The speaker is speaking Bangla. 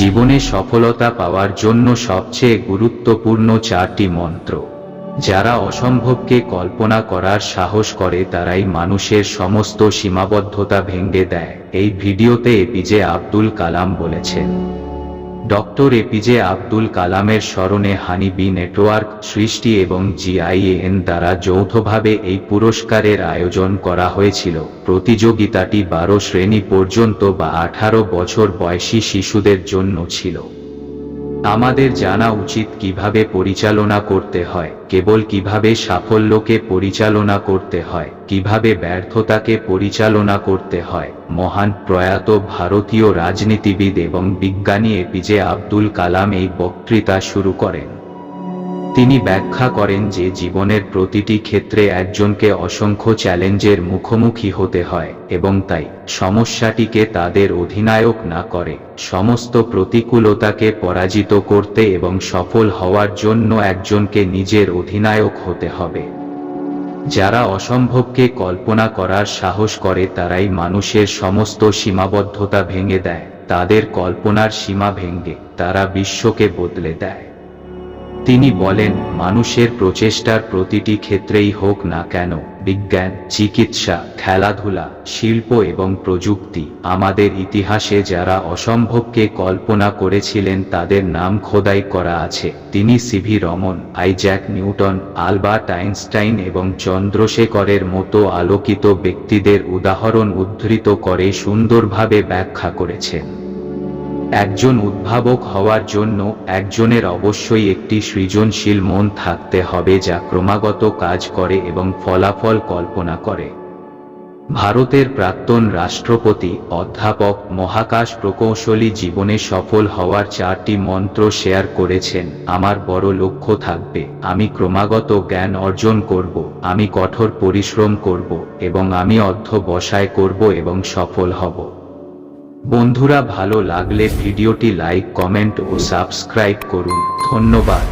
জীবনে সফলতা পাওয়ার জন্য সবচেয়ে গুরুত্বপূর্ণ 4টি মন্ত্র। যারা অসম্ভবকে কল্পনা করার সাহস করে তারাই মানুষের সমস্ত সীমাবদ্ধতা ভেঙে দেয়। এই ভিডিওতে এপিজে আব্দুল কালাম বলেছেন। ডক্টর এপিজে আব্দুল কালামের স্মরণে হানিবি নেটওয়ার্ক সৃষ্টি এবং GIAN দ্বারা যৌথভাবে এই পুরস্কারের আয়োজন করা হয়েছিল। প্রতিযোগিতাটি 12 শ্রেণী পর্যন্ত বা 18 বছর বয়সী শিশুদের জন্য ছিল। আমাদের জানা উচিত কিভাবে পরিচালনা করতে হয়, কেবল কিভাবে সাফল্যকে পরিচালনা করতে হয়, কিভাবে ব্যর্থতাকে পরিচালনা করতে হয়। মহান প্রয়াত ভারতীয় রাজনীতিবিদ এবং বিজ্ঞানী এপিজে আব্দুল কালাম এই বক্তৃতা শুরু করেন। তিনি ব্যাখ্যা করেন যে জীবনের প্রতিটি ক্ষেত্রে একজনকে অসংখ্য চ্যালেঞ্জের মুখোমুখি হতে হয় এবং তাই সমস্যাটিকে তাদের অধিনায়ক না করে সমস্ত প্রতিকূলতাকে পরাজিত করতে এবং সফল হওয়ার জন্য একজনকে নিজের অধিনায়ক হতে হবে। যারা অসম্ভবকে কল্পনা করার সাহস করে তারাই মানুষের সমস্ত সীমাবদ্ধতা ভেঙে দেয়। তাদের কল্পনার সীমা ভেঙে তারা বিশ্বকে বদলে দেয়। তিনি বলেন, মানুষের প্রচেষ্টার প্রতিটি ক্ষেত্রেই হোক না কেন, বিজ্ঞান, চিকিৎসা, খেলাধুলা, শিল্প এবং প্রযুক্তি, আমাদের ইতিহাসে যারা অসম্ভবকে কল্পনা করেছিলেন তাদের নাম খোদাই করা আছে। তিনি CV Raman, Isaac Newton, Albert Einstein এবং চন্দ্রশেখরের মতো আলোকিত ব্যক্তিদের উদাহরণ উদ্ধৃত করে সুন্দরভাবে ব্যাখ্যা করেছেন। একজন উদ্ভাবক হওয়ার জন্য একজনের অবশ্যই একটি সৃজনশীল মন থাকতে হবে যা ক্রমাগত কাজ করে এবং ফলাফল কল্পনা করে। ভারতের প্রাক্তন রাষ্ট্রপতি অধ্যাপক মহাকাশ প্রকৌশলী জীবনে সফল হওয়ার 4টি মন্ত্র শেয়ার করেছেন। আমার বড় লক্ষ্য থাকবে, আমি ক্রমাগত জ্ঞান অর্জন করব, আমি কঠোর পরিশ্রম করব এবং আমি অধ্যবসায় করব এবং সফল হব। বন্ধুরা, ভালো লাগলে ভিডিওটি লাইক, কমেন্ট ও সাবস্ক্রাইব করুন। ধন্যবাদ।